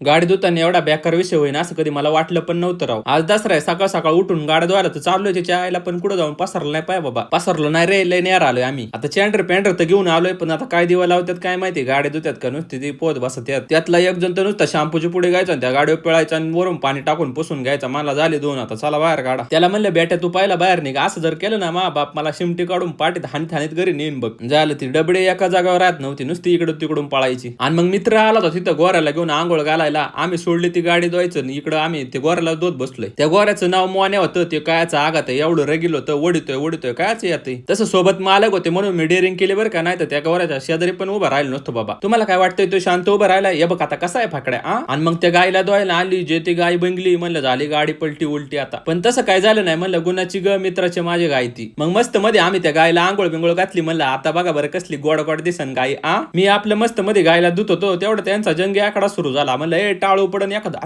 गाडी धुताना एवढा बेकार विषय होईन असं कधी मला वाटलं पण नव्हतं राव. आज दसरा आहे, सकाळ सकाळ उठून गाडी धुवायला तर चाललोय त्याच्या आईला, पण कुठं जाऊन पसरलं नाही पाय बाबा. पसरलं नाही रे, लय नेर आलोय आम्ही. आता चॅन्डर पॅन्डर तर घेऊन आलोय, पण आता काय दिवा लावतात काय माहिती. गाडी धुत्यात का नुसती ती पोत बसत. त्यातला एक जण तर नुसता शॅम्पूचे पुढे घ्यायचा आणि त्या गाडीवर पिळायचा आणि वरून पाणी टाकून पुसून घ्यायचा. मला झाले दोन. आता चला बाहेर काढा. त्याला म्हणलं बेट्या तू पाहिला बाहेर निघा, असं जर केलं ना मा बाप मला शिमटी काढून पाठीत हानीत घरी नेईन बघ. झालं ती डबडे एका जागावर राहत नव्हती, नुसती इकडं तिकडून पळायची. आणि मग मित्र आला होता तिथं गोऱ्याला घेऊन आंघोळ घालायला. आम्ही सोडली ती गाडी धुवायचं, इकडं आम्ही ते गोऱ्याला दोत बसलोय. त्या गोऱ्याचं नाव मोने होतं. ते कायचं आगात आहे, एवढं रगील होतं. ओढितोय कायच येते. तसं सोबत मालक होते म्हणून मी डेअरिंग केली बरं का, नाही तर त्या गोऱ्याच्या शेजारी पण उभं राहिलं नसतं बाबा. तुम्हाला काय वाटतंय तो शांत उभं राहिला. हे बघ आता कसा आहे फाकड्या. आणि मग त्या गायला धुवायला आणली, जे ती गाय बंगली. म्हणलं झाली गाडी पलटी उलटी आता. पण तसं काय झालं नाही. म्हणलं गुणाची ग मित्राची माझी गाय ती. मग मस्त मध्ये आम्ही त्या गायला आंघोळ बिंगोळ घातली. म्हणलं आता बघा बरं कसली गोड गोड दिसन गाय. मी आपलं मस्त मध्ये गायला धुत होतो तेवढं त्यांचा जंगी आकडा सुरू झाला. म्हणलं ए टाळू पडन एखादा